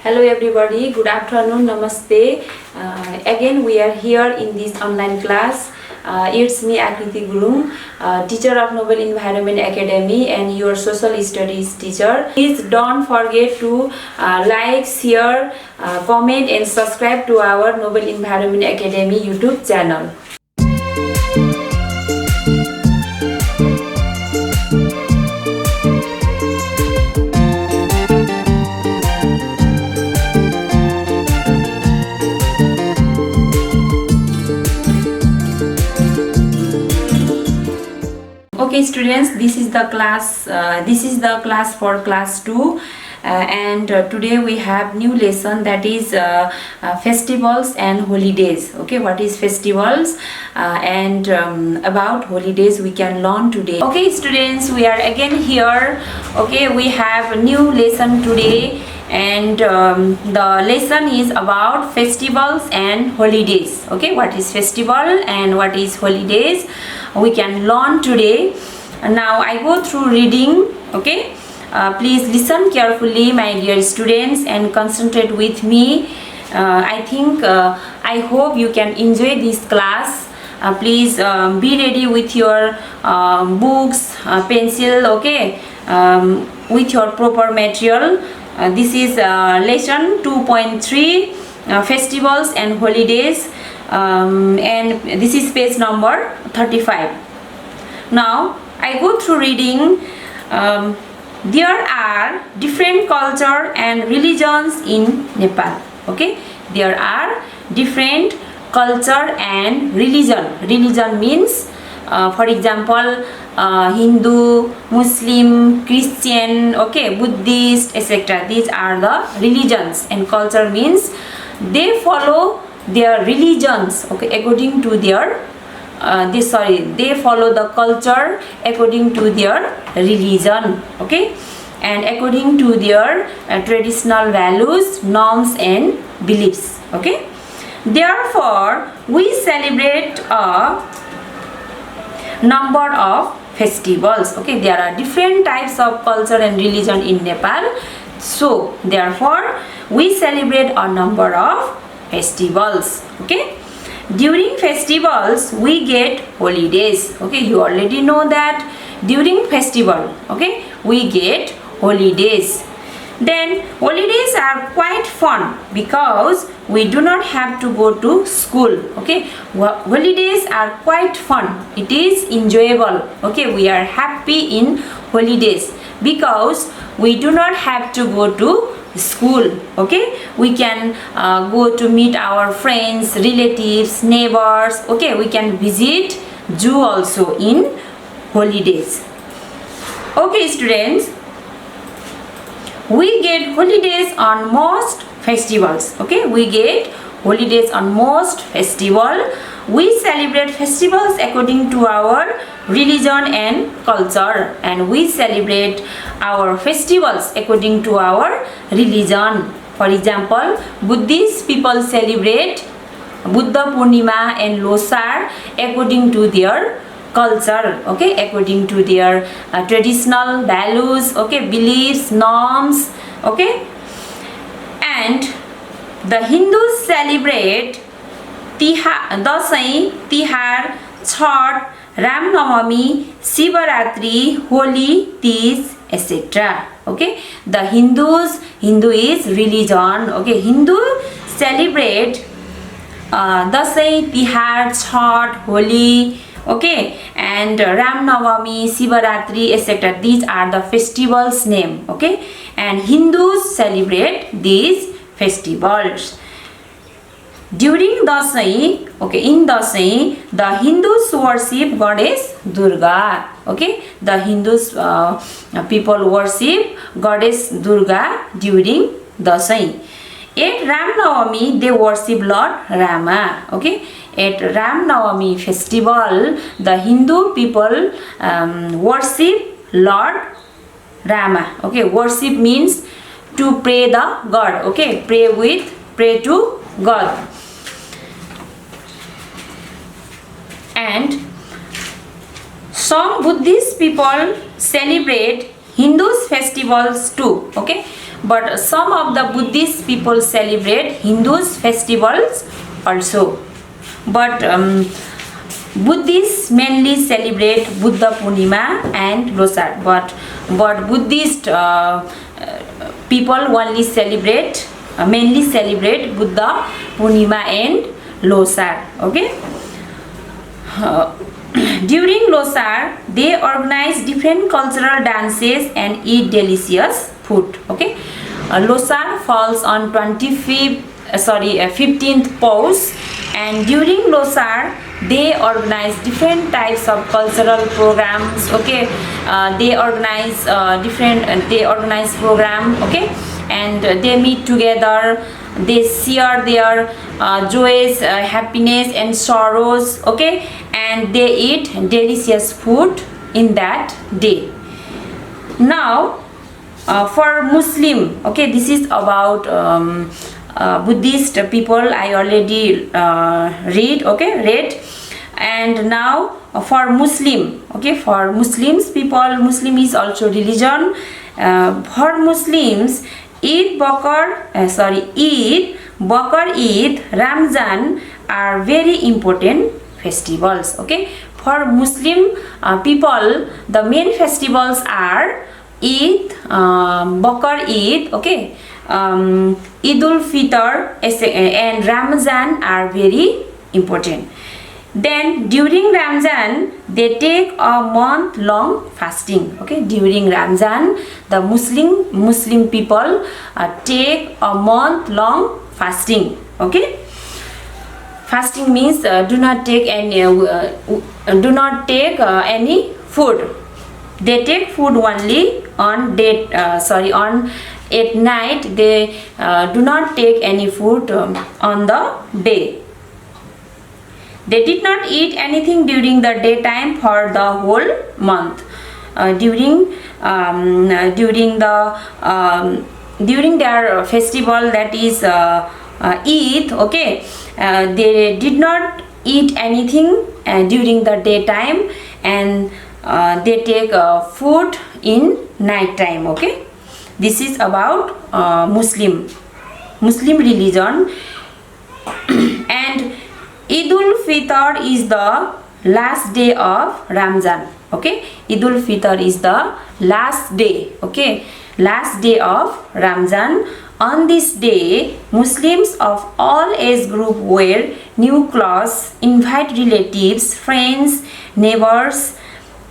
Hello everybody, good afternoon, namaste. Again we are here in this online class. It's me Akriti Gurung, teacher of Noble Environment Academy and your social studies teacher. Please don't forget to like, share, comment and subscribe to our Noble Environment Academy YouTube channel. Okay students, this is the class for class 2 and today we have new lesson, that is festivals and holidays. Okay, what is festivals and about holidays we can learn today. Okay students, we are again here. Okay, we have a new lesson today and the lesson is about festivals and holidays. Okay, what is festival and what is holidays we can learn today. Now I go through reading. Okay, please listen carefully my dear students and concentrate with me. I hope you can enjoy this class. Please be ready with your books, pencil, okay, with your proper material. This is lesson 2.3 festivals and holidays, and this is page number 35. Now I go through reading. There are different culture and religions in Nepal. Okay, there are different culture and religion. Religion means for example Hindu, Muslim, Christian, okay, Buddhist, etc. These are the religions, and culture means they follow their religions, okay, according to their they follow the culture according to their religion, okay, and according to their traditional values, norms and beliefs. Okay, therefore we celebrate a number of festivals. Okay, there are different types of culture and religion in Nepal, so therefore we celebrate a number of festivals. Okay, during festivals we get holidays. Okay, you already know that during festival, okay, we get holidays. Then holidays are quite fun because we do not have to go to school. Okay, holidays are quite fun, it is enjoyable. Okay, we are happy in holidays because we do not have to go to school. Okay, we can go to meet our friends, relatives, neighbors. Okay, we can visit zoo also in holidays. Okay students, we get holidays on most festivals. Okay, we get holidays on most festival. We celebrate festivals according to our religion and culture, and we celebrate our festivals according to our religion. For example, Buddhist people celebrate Buddha Purnima and Losar according to their culture, okay, according to their traditional values, okay, beliefs, norms, okay. And the Hindus celebrate Dasai, Tihar, Chhat, Ram Navami, Shivaratri, Holi, Tej, etc. Okay, the Hindu is religion. Okay, Hindu celebrate Dasai, Tihar, Chhat, Holi, okay, and Ram Navami, Shivaratri, etc. These are the festivals name. Okay, and Hindus celebrate these festivals. During Dasai, okay, in Dasai, the Hindus worship goddess Durga. Okay, the Hindus people worship goddess Durga during Dasai. At Ram Navami, they worship Lord Rama. Okay, at Ram Navami festival, the Hindu people worship Lord Rama. Okay, worship means to pray the God. Okay, pray to God. And some Buddhist people celebrate Hindus festivals too. Okay, but some of the Buddhist people celebrate Hindus festivals also. But Buddhists mainly celebrate Buddha Purnima and Losar, but Buddhist people only celebrate mainly celebrate Buddha Purnima and Losar. Okay. During Losar, they organize different cultural dances and eat delicious food. Okay. Losar falls on 15th Pous, and during Losar they organize different types of cultural programs. Okay, they organize program. Okay, and they meet together, they share their joys, happiness and sorrows. Okay, and they eat delicious food in that day. Now for Muslim, okay, this is about Buddhist people I already read. And now for Muslim, okay, for Muslims people, Muslim is also religion. For Muslims, Eid, Bakr, Eid, Ramzan are very important festivals. Okay, for Muslim people, the main festivals are Eid, Bakr Eid, okay, Eidul Fitr and Ramzan are very important. Then during Ramzan they take a month-long fasting. Okay, during Ramzan the Muslim people take a month-long fasting. Okay, fasting means do not take any food. They take food only on at night. They do not take any food on the day. They did not eat anything during the daytime for the whole month. During their festival, that is Eid, okay, they did not eat anything during the daytime, and they take food in night time. Okay, this is about Muslim religion. And Eidul Fitr is the last day of Ramzan. Okay, Eidul Fitr is the last day. Okay, last day of Ramzan. On this day, Muslims of all age group wear new clothes, invite relatives, friends, neighbors,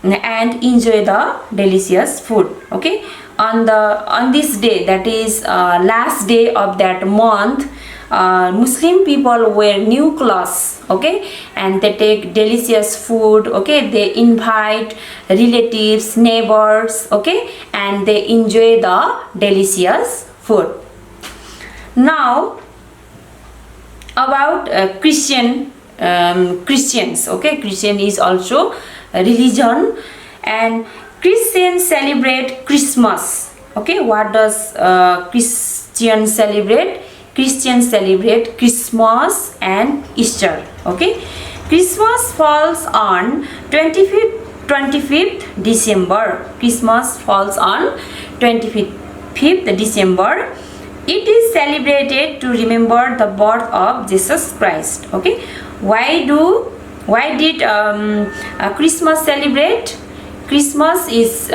and enjoy the delicious food. Okay, on this day, that is last day of that month, Muslim people wear new clothes. Okay, and they take delicious food. Okay, they invite relatives, neighbors. Okay, and they enjoy the delicious food. Now about Christians. Okay, Christian is also a religion, and Christians celebrate Christmas. Okay, what does Christians celebrate? Christians celebrate Christmas and Easter. Okay, Christmas falls on 25th December. Christmas falls on 25th December. It is celebrated to remember the birth of Jesus Christ. Okay, why did Christmas celebrate? Christmas is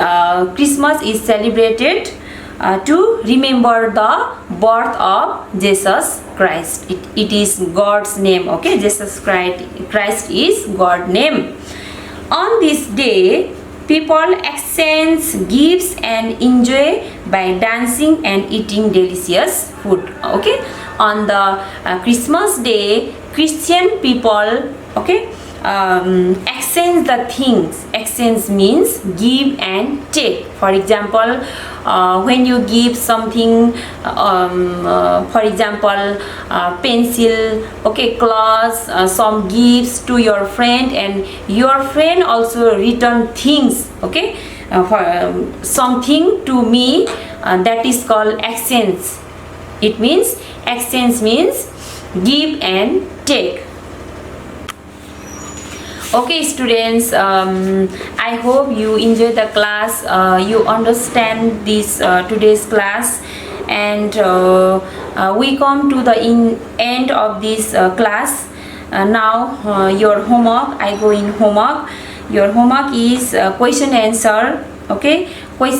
celebrated to remember the birth of Jesus Christ. It is God's name. Okay, Jesus Christ is God's name. On this day, people exchange gifts and enjoy by dancing and eating delicious food. Okay, on the Christmas day, Christian people, okay, exchange the things. Exchange means give and take. For example, when you give something, for example, pencil, okay, clothes, some gifts to your friend, and your friend also return things, okay, for something to me, that is called exchange. It means exchange means give and take. Okay students, I hope you enjoy the class, you understand this today's class, and we come to the end of this class. Now your homework, I go in homework. Your homework is question answer. Okay,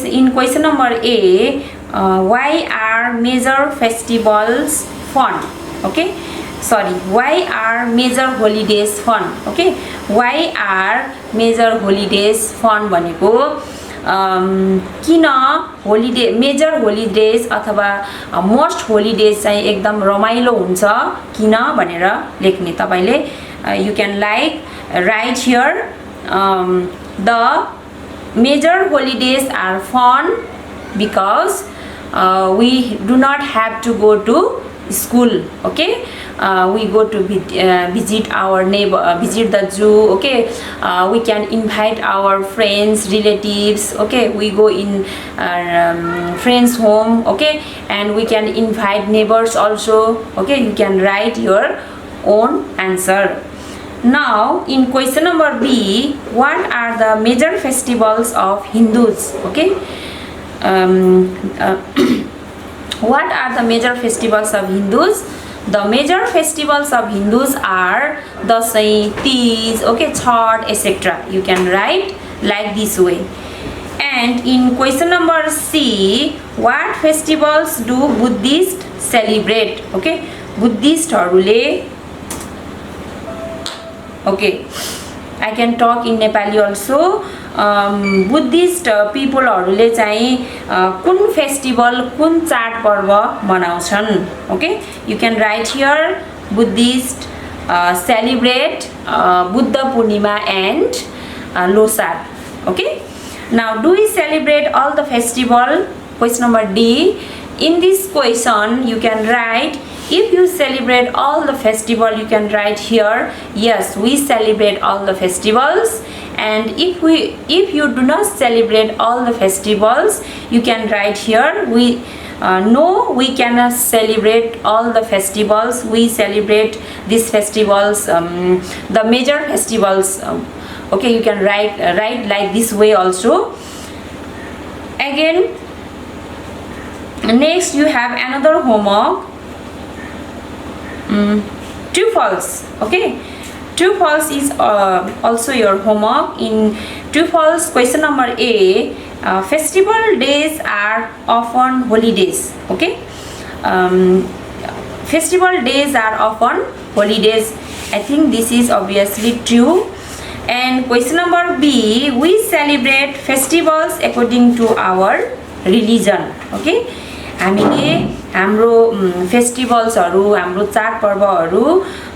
in question number A, why are major festivals fun? Okay, sorry, why are major holidays fun? Okay, why are major holidays fun भनेको किन holiday major holidays अथवा most holidays चाहिँ एकदम रमाइलो हुन्छ किन भनेर लेख्ने तपाईले. You can write here the major holidays are fun because we do not have to go to school. Okay, we go to visit our neighbor, visit the zoo. Okay, we can invite our friends, relatives. Okay, we go in friends home. Okay, and we can invite neighbors also. Okay, you can write your own answer. Now in question number B, what are the major festivals of Hindus? Okay, what are the major festivals of Hindus? The major festivals of Hindus are Dasai, Teej, okay, Chhath, etc. You can write like this way. And in question number C, what festivals do Buddhists celebrate? Okay, Buddhist harule, okay, I can talk in Nepali also. Buddhist पिपलहरूले चाहिँ कुन festival कुन चाड पर्व मनाउँछन्. Okay, you can write here Buddhist celebrate Buddha Purnima and Losar. Okay, now do we celebrate all the festival? Question number D. In this question you can write, if you celebrate all the festival, you can write here, yes, we celebrate all the festivals. And if you do not celebrate all the festivals, you can write here, no, we cannot celebrate all the festivals. We celebrate these festivals, the major festivals. Okay, you can write like this way also. Again, next you have another homework, true false. Okay, true false is also your homework. In true false, question number A, festival days are often holidays. Okay, festival days are often holidays. I think this is obviously true. And question number B, we celebrate festivals according to our religion. Okay, हामीले हाम्रो फेस्टिभल्सहरू, हाम्रो चाडपर्वहरू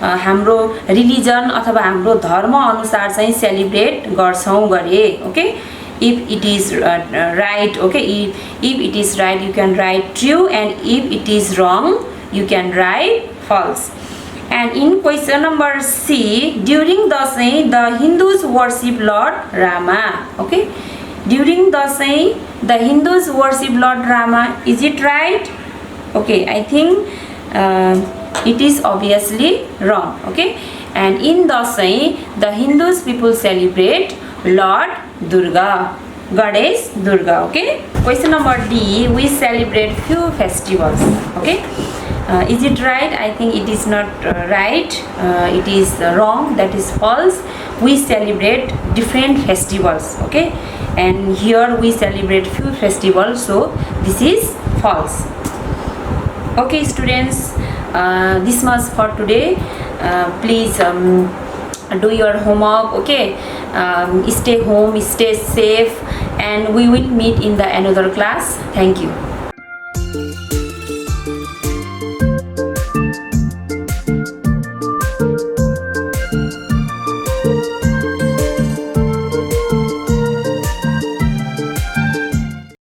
हाम्रो religion अथवा हाम्रो धर्म अनुसार चाहिँ celebrate गर्छौं गरे. Okay, if it is right, okay, if it is right you can write true, and if it is wrong you can write false. And in question number C, during Dasai the Hindus worship Lord Rama. Okay, during Dasai the Hindus worship Lord Rama. Is it right? Okay, I think it is obviously wrong. Okay, and in Dasai the Hindus people celebrate Lord Durga, Goddess Durga. Okay, question number D, we celebrate few festivals. Okay, is it right? I think it is not right. It is wrong. That is false. We celebrate different festivals. Okay, and here we celebrate few festivals, so this is false. Okay students, this much for today. Please do your homework. Okay, stay home, stay safe, and we will meet in the another class. Thank you.